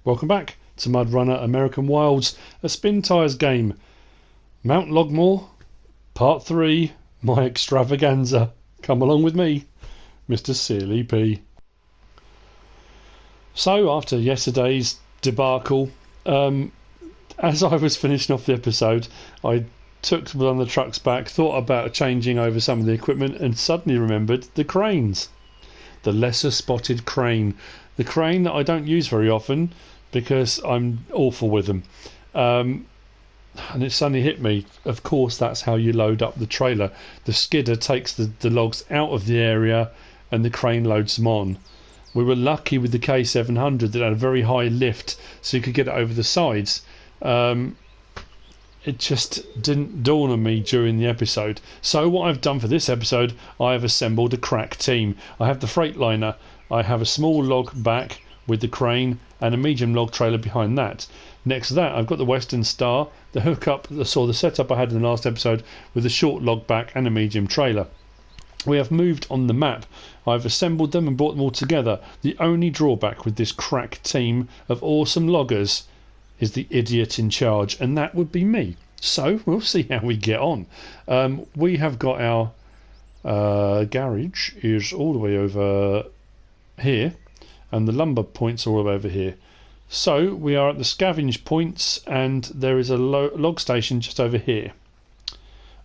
Welcome back to MUDRUNNER American Wilds, a Spintires game. Mount Logmore, Part 3, my extravaganza. Come along with me, MrSealyp. So, after yesterday's debacle, as I was finishing off the episode, I took one of the trucks back, thought about changing over some of the equipment, and suddenly remembered the cranes. The lesser spotted crane. The crane that I don't use very often because I'm awful with them. And it suddenly hit me, of course that's how you load up the trailer. The skidder takes the logs out of the area and the crane loads them on. We were lucky with the K700 that had a very high lift so you could get it over the sides. It just didn't dawn on me during the episode. So what I've done for this episode, I have assembled a crack team. I have the Freightliner, I have a small log back with the crane and a medium log trailer behind that. Next to that I've got the Western Star, the hookup, the setup I had in the last episode with a short log back and a medium trailer. We have moved on the map. I've assembled them and brought them all together. The only drawback with this crack team of awesome loggers is the idiot in charge, and that would be me. So we'll see how we get on. We have got our garage is all the way over here, and the lumber points all the way over here. So we are at the scavenge points, and there is a log station just over here.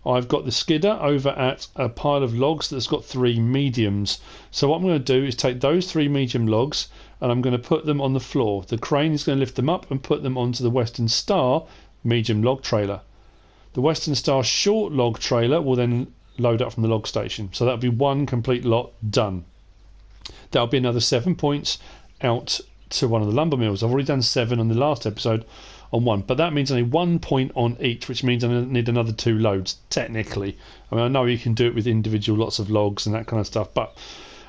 I've got the skidder over at a pile of logs that's got 3 mediums. So what I'm going to do is take those 3 medium logs and I'm going to put them on the floor. The crane is going to lift them up and put them onto the Western Star medium log trailer. The Western Star short log trailer will then load up from the log station. So that'll be one complete lot done. That'll be another 7 points out to one of the lumber mills. I've already done 7 on the last episode on one, but that means only 1 point on each, which means I need another 2 loads technically. I mean, I know you can do it with individual lots of logs and that kind of stuff, but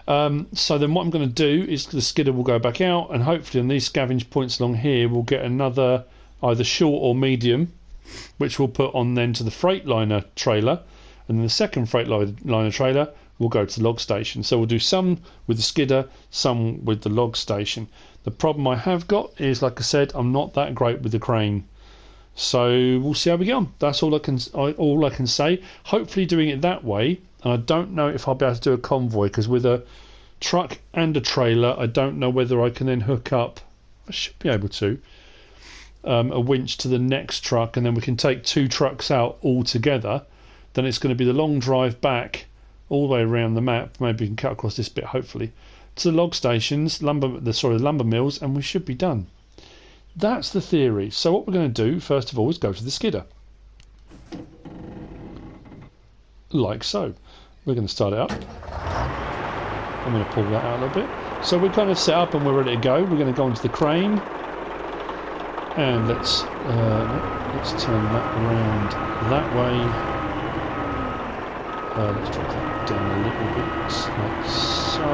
so then what I'm going to do is the skidder will go back out, and hopefully on these scavenge points along here we'll get another either short or medium, which we'll put on then to the Freightliner trailer, and then the second Freightliner trailer will go to the log station. So we'll do some with the skidder, some with the log station. The problem I have got is, like I said, I'm not that great with the crane. So we'll see how we get on. That's all I can say. Hopefully doing it that way, and I don't know if I'll be able to do a convoy, because with a truck and a trailer I don't know whether I can then hook up, I should be able to, a winch to the next truck, and then we can take 2 trucks out all together. Then it's going to be the long drive back all the way around the map. Maybe we can cut across this bit, hopefully, to the log stations, the lumber mills, and we should be done. That's the theory. So what we're going to do first of all is go to the skidder, like so. We're going to start it up. I'm going to pull that out a little bit. So we're kind of set up and we're ready to go. We're going to go onto the crane, and let's turn that around that way. Let's drop that down a little bit, like so,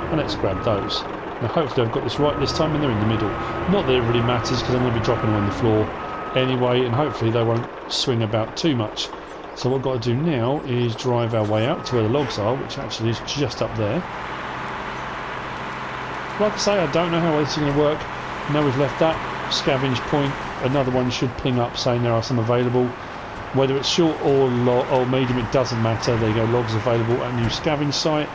and let's grab those. Now hopefully I've got this right this time, and they're in the middle. Not that it really matters, because I'm going to be dropping them on the floor anyway, and hopefully they won't swing about too much. So what I've got to do now is drive our way out to where the logs are, which actually is just up there. Like I say, I don't know how this is going to work. Now we've left that scavenge point, another one should ping up saying there are some available. Whether it's short or medium, it doesn't matter. There you go, logs available at new scavenge site.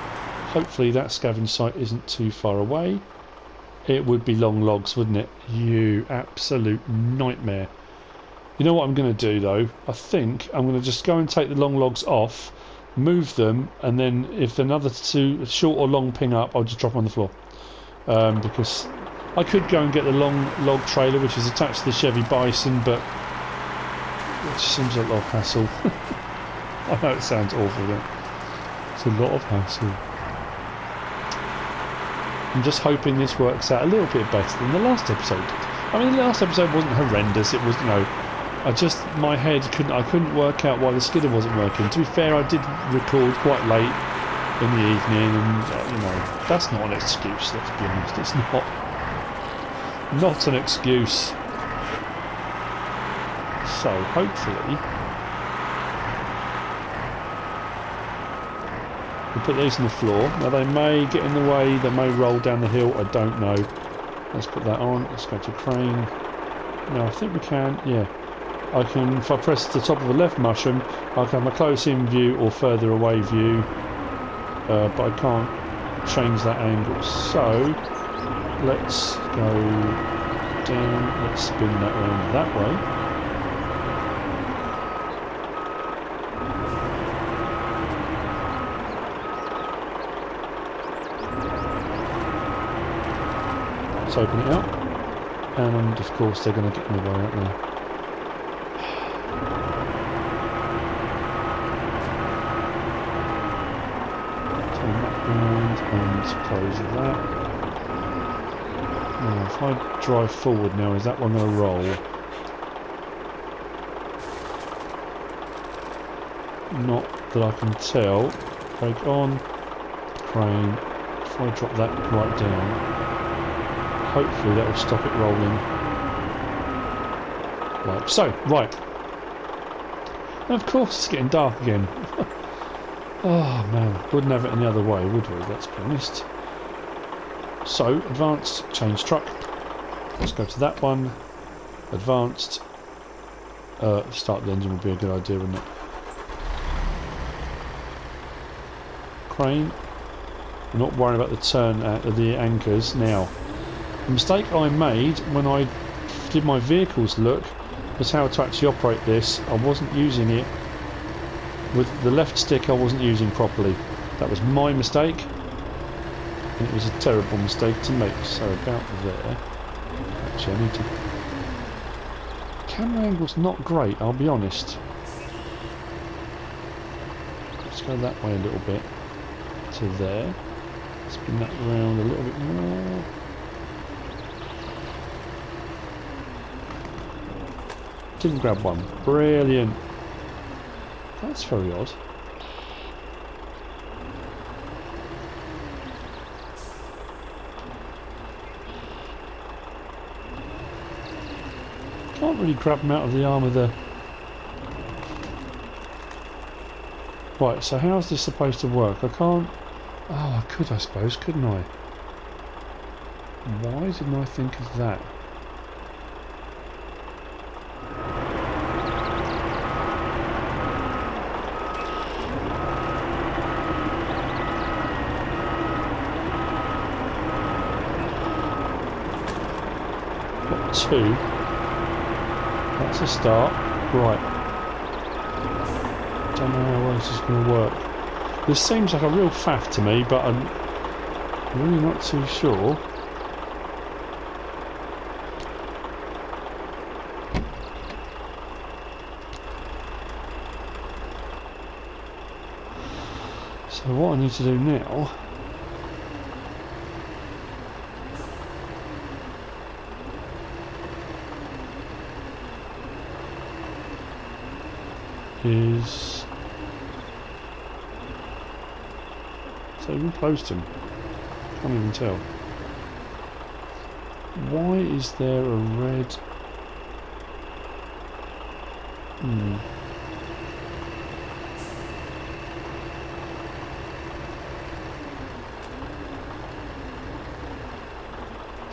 Hopefully that scavenge site isn't too far away. It would be long logs, wouldn't it? You absolute nightmare. You know what I'm going to do though? I think I'm going to just go and take the long logs off, move them, and then if another 2 short or long ping up, I'll just drop them on the floor. Because I could go and get the long log trailer, which is attached to the Chevy Bison, but it seems a lot of hassle. I know it sounds awful, but it's a lot of hassle. I'm just hoping this works out a little bit better than the last episode did. I mean, the last episode wasn't horrendous. It was, you know, I couldn't work out why the skidder wasn't working. To be fair, I did record quite late in the evening, and you know, that's not an excuse. Let's be honest, it's not an excuse. So hopefully we'll put these on the floor. Now they may get in the way, they may roll down the hill, I don't know. Let's put that on. Let's go to crane. Now I think we can, yeah. I can, if I press the top of the left mushroom, I can have a close-in view or further away view, but I can't change that angle. So let's go down. Let's spin that around that way. Let's open it up, and of course they're going to get in the way, aren't they? Turn that round and close that. Now, if I drive forward now, is that one going to roll? Not that I can tell. Brake on, crane. If I drop that right down, hopefully that will stop it rolling. Like so, right. And of course it's getting dark again. Oh man, wouldn't have it any other way, would we? Let's be honest. So, advanced, change truck. Let's go to that one. Advanced. Start the engine would be a good idea, wouldn't it? Crane. I'm not worrying about the turn at the anchors now. The mistake I made when I did my vehicles look was how to actually operate this. I wasn't using it with the left stick. I wasn't using properly. That was my mistake, and it was a terrible mistake to make. So about there. Actually, I need to. Camera angle's not great, I'll be honest. Let's go that way a little bit to there. Spin that around a little bit more. Didn't grab one. Brilliant. That's very odd. Can't really grab them out of the arm of the... Right, so how's this supposed to work? I can't... Oh, I could, I suppose, couldn't I? Why didn't I think of that? Got two. That's a start. Right. Don't know how else is going to work. This seems like a real faff to me, but I'm really not too sure. So what I need to do now is... So even close to him. Can't even tell. Why is there a red...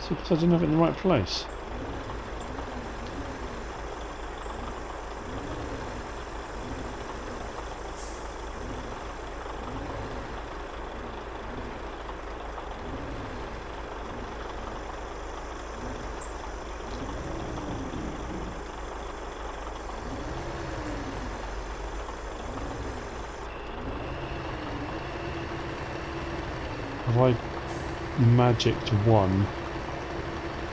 So because I didn't have it in the right place. Have I magicked one?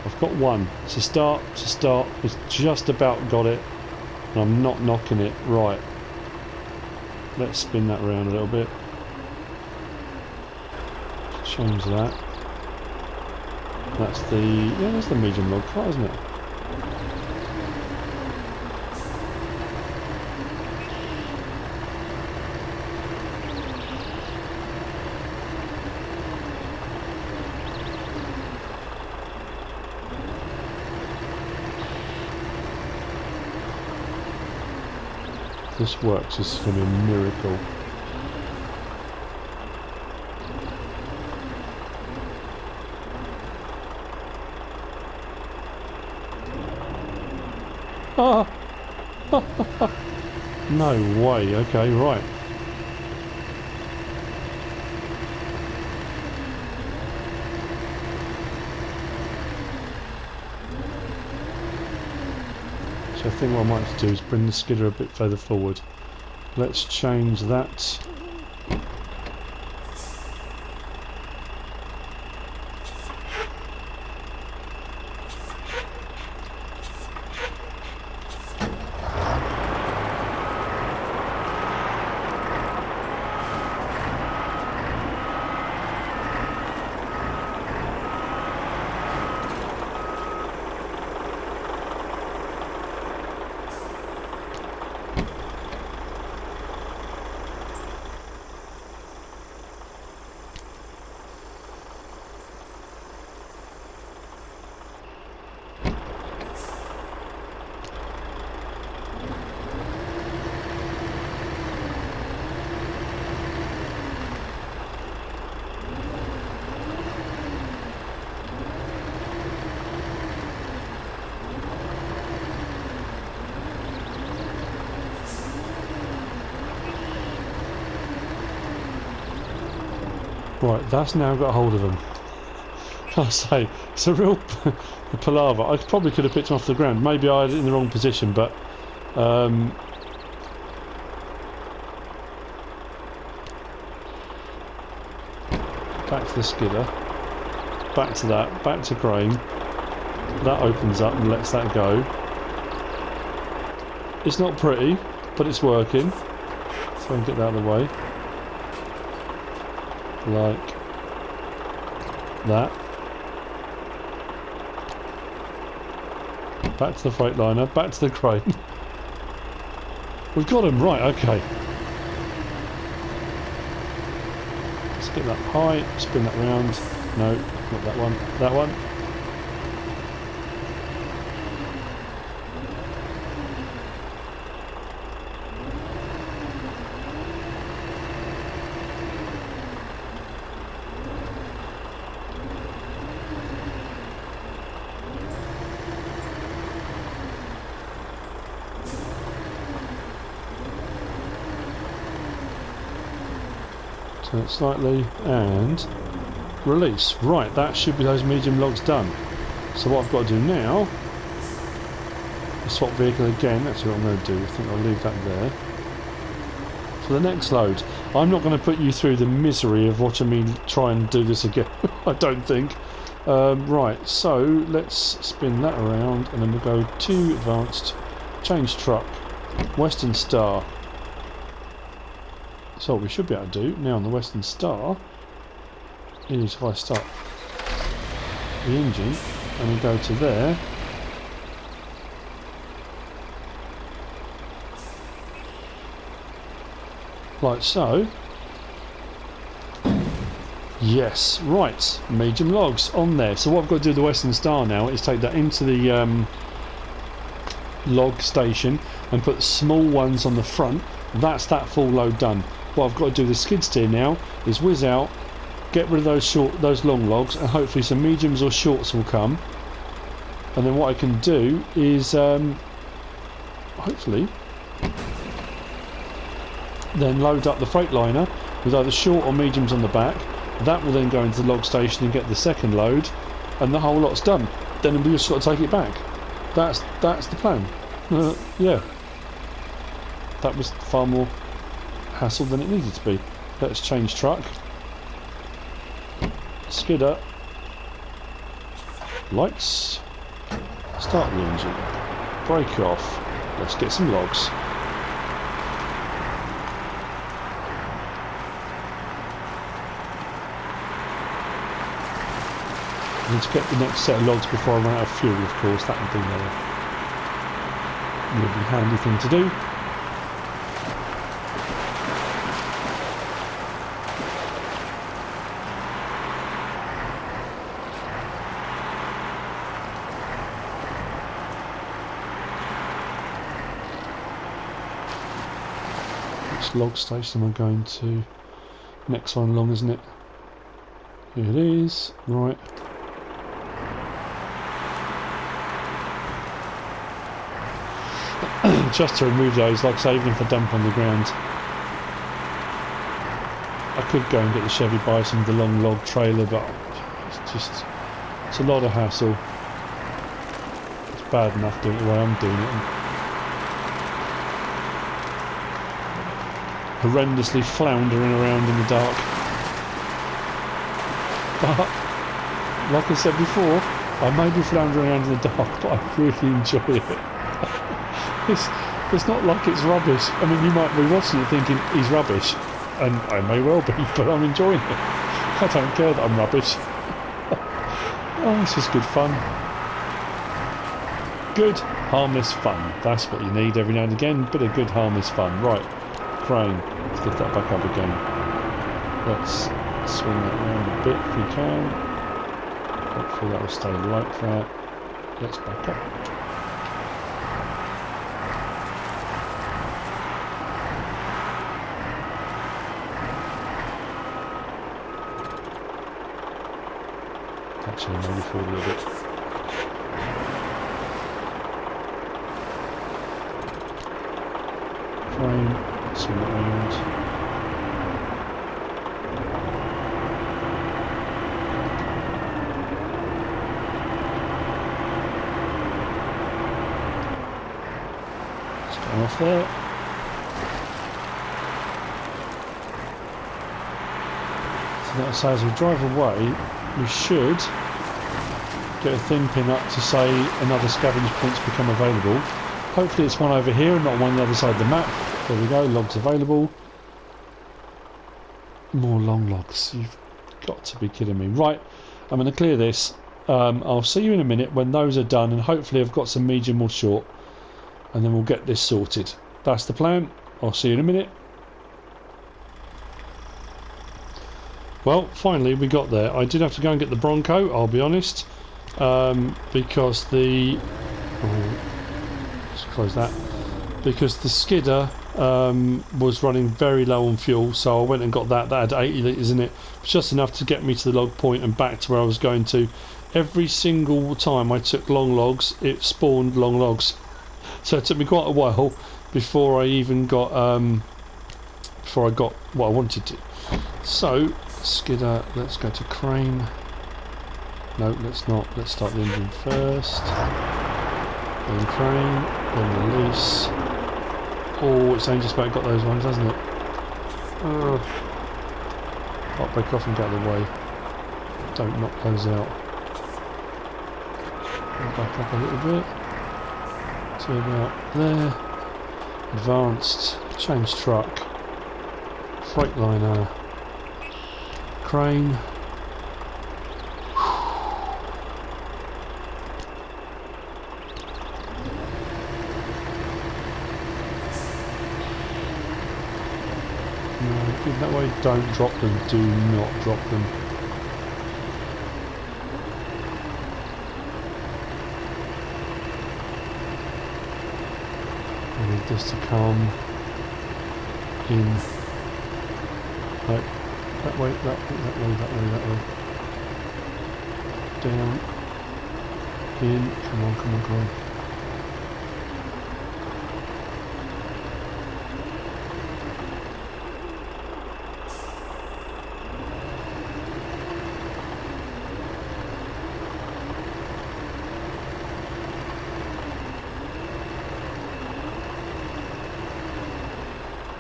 I've got one. It's a start, it's a start. It's just about got it. And I'm not knocking it. Right. Let's spin that around a little bit. Change that. That's the... Yeah, that's the medium log car, isn't it? This works, this is going to be a miracle. No way. Okay, right. So I think what I might have to do is bring the skidder a bit further forward. Let's change that. Right, that's now got a hold of them. I say, it's a real palaver. I probably could have picked them off the ground. Maybe I had it in the wrong position, but back to the skidder, back to that, back to crane. That opens up and lets that go. It's not pretty, but it's working. So I can get that out of the way. Like that. Back to the Freightliner, back to the crane. We've got him, right, okay. Let's get that high, spin that round. No, not that one, that one. Turn it slightly and release. Right, that should be those medium logs done. So what I've got to do now is swap vehicle again. That's what I'm going to do. I think I'll leave that there. For the next load, I'm not going to put you through the misery of watching me try and do this again. I don't think. Right, so let's spin that around and then we'll go to advanced, change truck, Western Star. So what we should be able to do now on the Western Star is if I start the engine and we go to there, like so. Yes, right, medium logs on there. So what I've got to do with the Western Star now is take that into the log station and put the small ones on the front. That's that full load done. What I've got to do with the skid steer now is whiz out, get rid of those long logs, and hopefully some mediums or shorts will come. And then what I can do is hopefully then load up the Freightliner with either short or mediums on the back. That will then go into the log station and get the second load, and the whole lot's done. Then we just got to take it back. That's the plan. Yeah, that was far more hassle than it needed to be. Let's change truck, skidder, lights, start the engine, brake off. Let's get some logs. I need to get the next set of logs before I run out of fuel, of course. That would be a really handy thing to do. Which log station am I going to? Next one along, isn't it? Here it is. Right. just to remove those, like I say, even if I dump on the ground. I could go and get the Chevy Bison with the long log trailer, but it's a lot of hassle. It's bad enough doing it the way I'm doing it. And horrendously floundering around in the dark. But, like I said before, I may be floundering around in the dark, but I really enjoy it. It's not like it's rubbish. I mean, you might be watching it thinking he's rubbish, and I may well be, but I'm enjoying it. I don't care that I'm rubbish. Oh, it's just good fun. Good, harmless fun. That's what you need every now and again. Bit of good, harmless fun. Right, crane. Let's lift that back up again. Let's swing that around a bit if we can. Hopefully that will stay like that. Let's back up. Actually, maybe forward a little bit. Frame, swing it around. Let's go off there. So that says as we drive away, we should get a thin pin up to say another scavenge point's become available. Hopefully it's one over here and not one on the other side of the map. There we go, logs available. More long logs. You've got to be kidding me. Right, I'm going to clear this. I'll see you in a minute when those are done, and hopefully I've got some medium or short, and then we'll get this sorted. That's the plan. I'll see you in a minute. Well, finally we got there. I did have to go and get the Bronco, I'll be honest, because the... Oh, let's close that. Because the skidder was running very low on fuel, so I went and got that. That had 80 litres in it. It was just enough to get me to the log point and back to where I was going to. Every single time I took long logs, it spawned long logs. So it took me quite a while before I even got... before I got what I wanted to. So... skidder, let's go to crane. No, let's not. Let's start the engine first. Then crane, then release. Oh, it's only just about got those ones, hasn't it? I'll break off and get out of the way. Don't knock those out. Back up a little bit. To about there. Advanced. Change truck. Freightliner. Crane. No, good that way. Don't drop them. Do not drop them. I need this to come in. Right. That way, that way, that way, that way, that way. Down. In. Come on, come on, come on.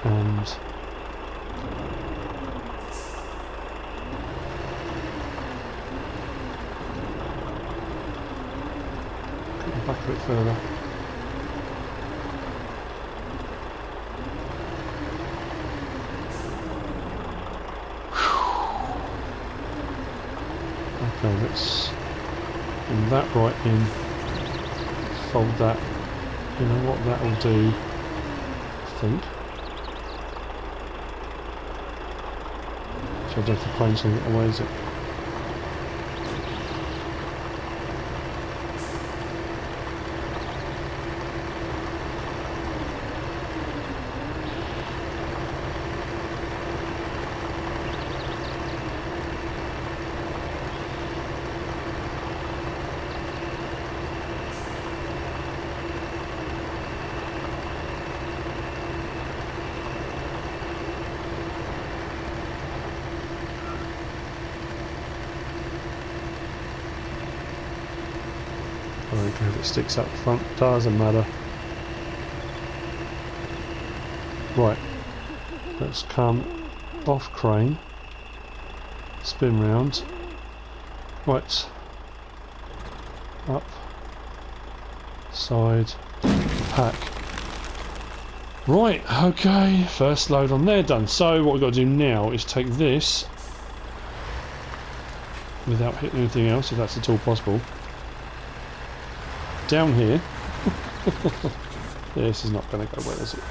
And... back a bit further. Okay, let's bring that right in. Fold that. You know what that will do, I think. So I don't have to plane something away, is it? I don't care if it sticks up front, doesn't matter. Right, let's come off crane, spin round, right, up, side, pack. Right, okay, first load on there done. So what we've got to do now is take this, without hitting anything else, if that's at all possible, down here. This is not going to go well, is it?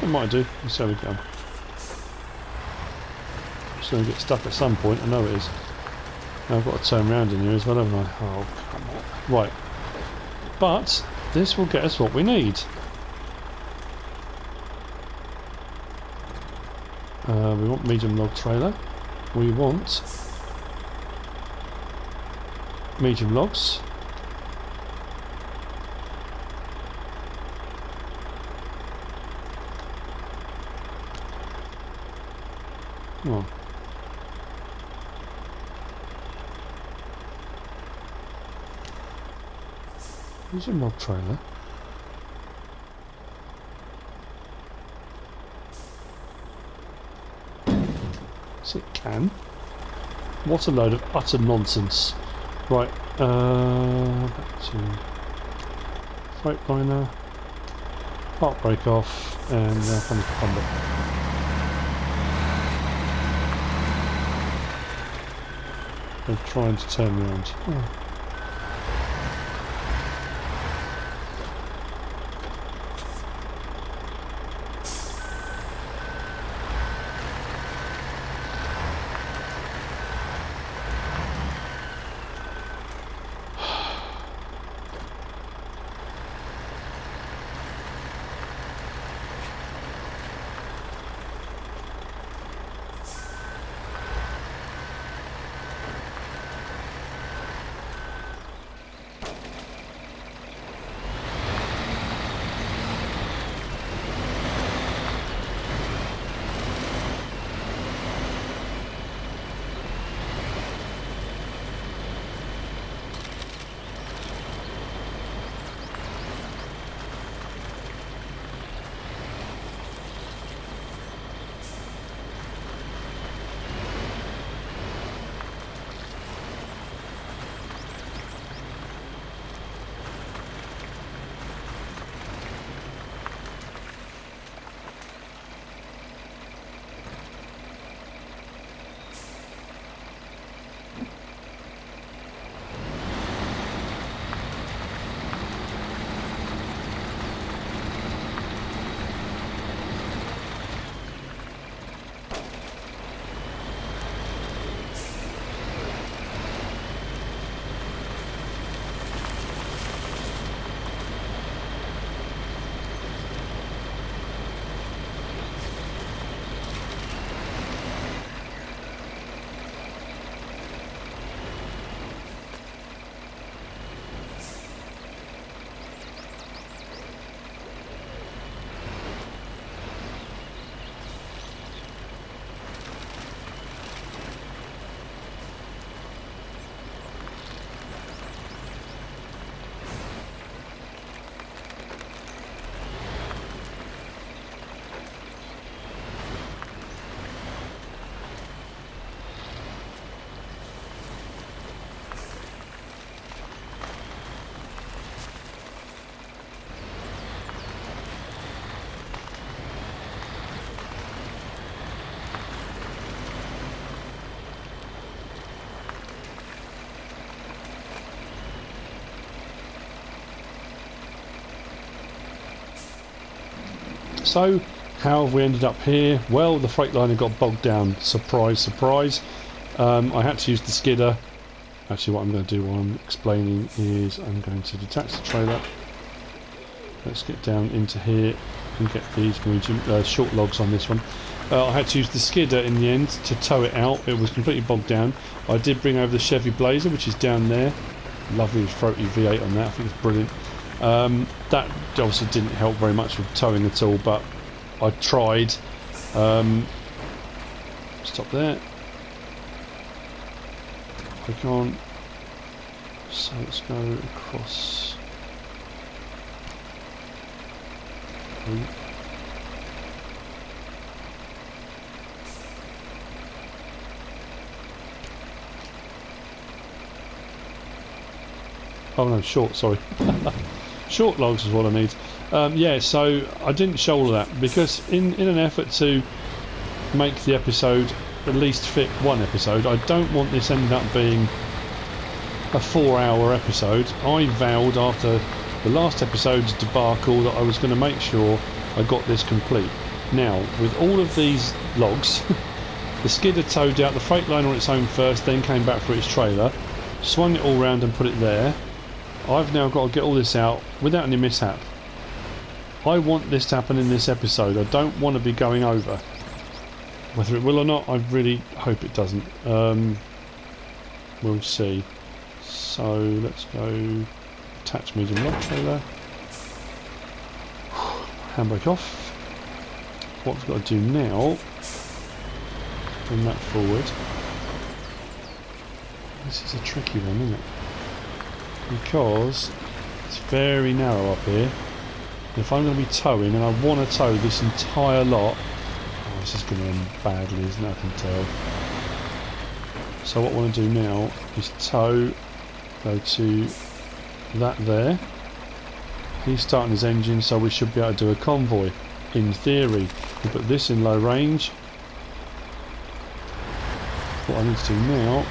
It might do. Let's see how we go. It's going to get stuck at some point. I know it is. Now I've got to turn around in here as well, haven't I? Oh, come on. Right. But this will get us what we need. We want medium log trailer. We want medium logs. Come on. Medium log trailer. Yes, it can. What a load of utter nonsense. Right, back to Freightliner, park brake off, and now comes the fun bit. I'm trying to turn around. Oh. So, how have we ended up here? Well, the Freightliner got bogged down. Surprise, surprise. I had to use the skidder. Actually, what I'm going to do while I'm explaining is I'm going to detach the trailer. Let's get down into here and get these medium, short logs on this one. I had to use the skidder in the end to tow it out. It was completely bogged down. I did bring over the Chevy Blazer, which is down there. Lovely throaty V8 on that. I think it's brilliant. That obviously didn't help very much with towing at all, but I tried. Stop there. Click on. So let's go across. Oh no, short, sorry. Short logs is what I need. Yeah, so I didn't show all of that because in an effort to make the episode at least fit one episode, I don't want this ending up being a 4-hour episode. I vowed after the last episode's debacle that I was going to make sure I got this complete. Now, with all of these logs, the skid had towed out the Freightliner on its own first, then came back for its trailer, swung it all round and put it there. I've now got to get all this out without any mishap. I want this to happen in this episode. I don't want to be going over. Whether it will or not, I really hope it doesn't. We'll see. So let's go attach medium log trailer. Handbrake off. What we've got to do now, bring that forward. This is a tricky one, isn't it? Because it's very narrow up here. If I'm going to be towing and I want to tow this entire lot, oh, this is going to end badly, isn't it? I can tell. So what I want to do now is tow, go to that there. He's starting his engine, so we should be able to do a convoy. In theory, we put this in low range. What I need to do now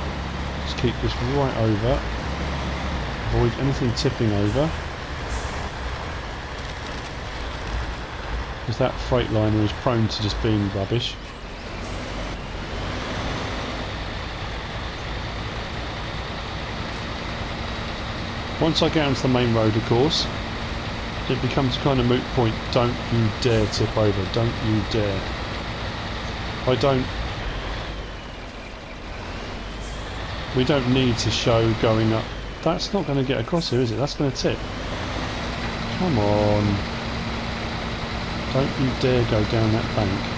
is keep this right over, avoid anything tipping over, because that Freightliner is prone to just being rubbish. Once I get onto the main road, of course, it becomes a kind of moot point. Don't you dare tip over. Don't you dare. We don't need to show going up. That's not going to get across here, is it? That's going to tip. Come on. Don't you dare go down that bank.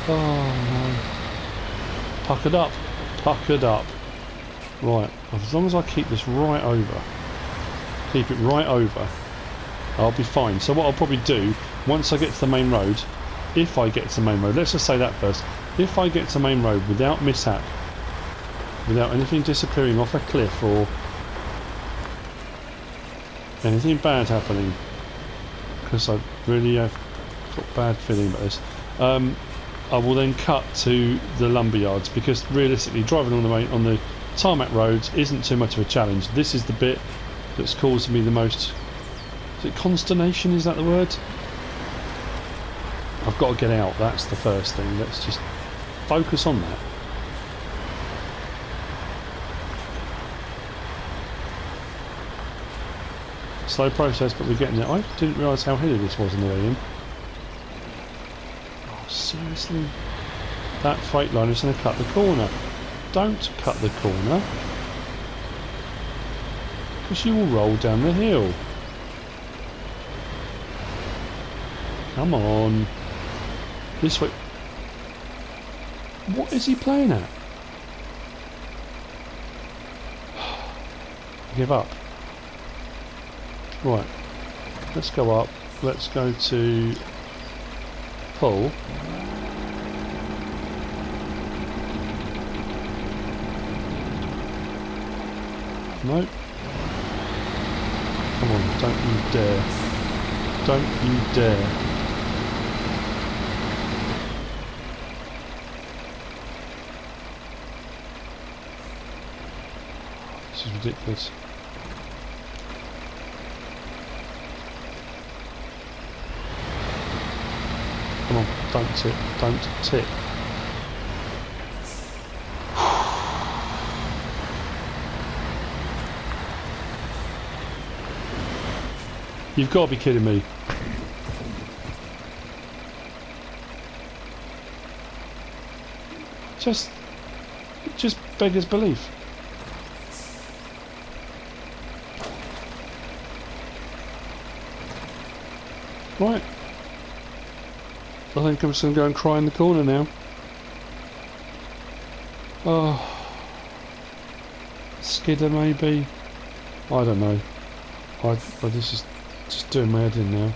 Oh no. Puckered up. Puckered up. Right. As long as I keep this right over. Keep it right over. I'll be fine. So what I'll probably do, once I get to the main road, if I get to the main road, let's just say that first. If I get to the main road without mishap, without anything disappearing off a cliff or anything bad happening, because I really have got a bad feeling about this, I will then cut to the lumber yards, because realistically driving on the tarmac roads isn't too much of a challenge. This is the bit that's caused me the most, is it consternation, is that the word? I've got to get out, that's the first thing. Let's just focus on that. Slow process, but we're getting it. I didn't realise how hilly this was on the way in. Seriously? That Freightliner is going to cut the corner. Don't cut the corner, because you will roll down the hill. Come on. This way. What is he playing at? Give up. Right. Let's go up. Let's go to pull. No. Come on, don't you dare. Don't you dare. This is ridiculous. Come on, don't tip, don't tip. You've got to be kidding me. Just beggars belief. Right. I think I'm just going to go and cry in the corner now. Oh. Skidder maybe? I don't know. This is just doing my head in now.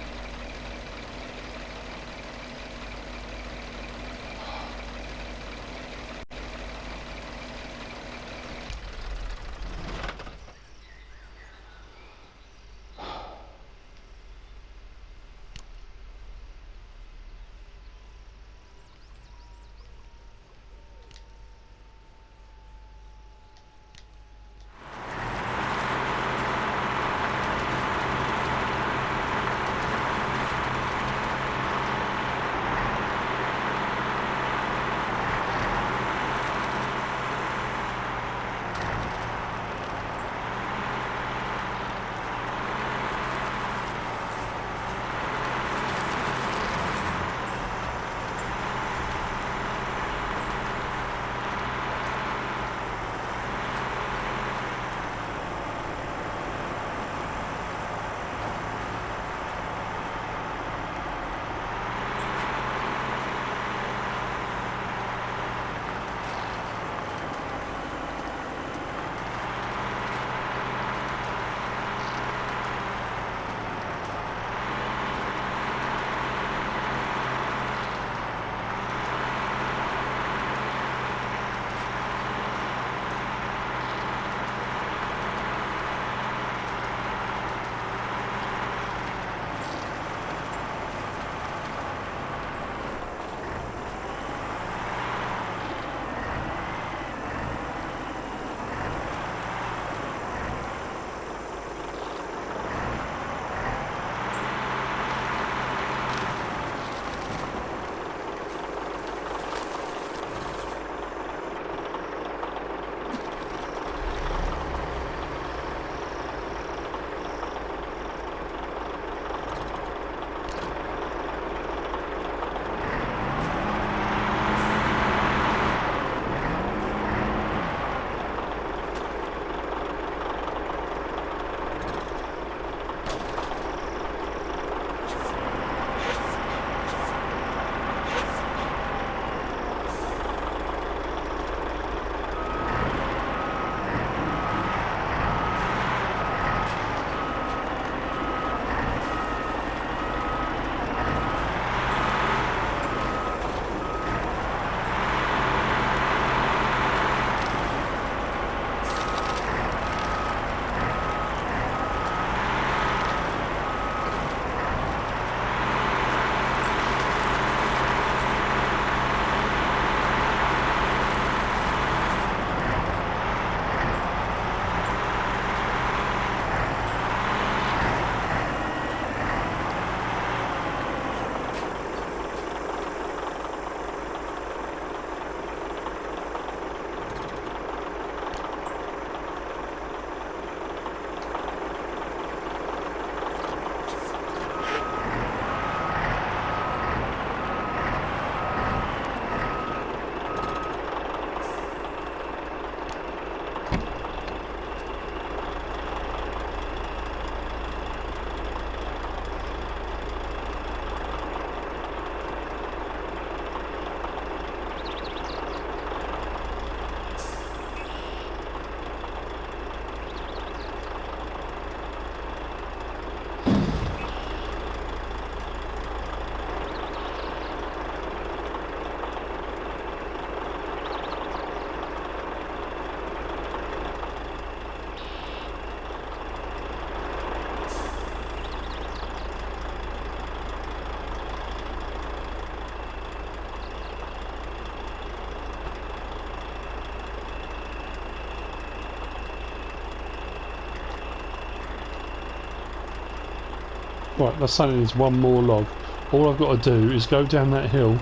Right, that's saying there's one more log. All I've got to do is go down that hill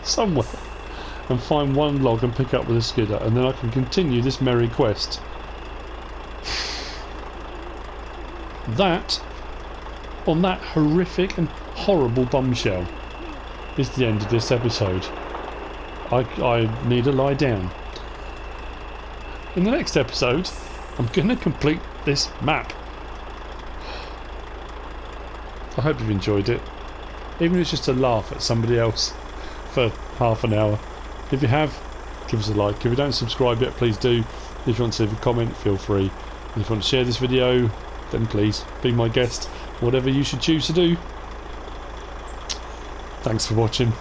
somewhere and find one log and pick up with a skidder, and then I can continue this merry quest. That, on that horrific and horrible bombshell, is the end of this episode. I need to lie down. In the next episode, I'm going to complete this map. I hope you've enjoyed it. even if it's just to laugh at somebody else for half an hour. If you have, give us a like. If you don't subscribe yet, please do. If you want to leave a comment, feel free. If you want to share this video, then please be my guest. Whatever you should choose to do. Thanks for watching.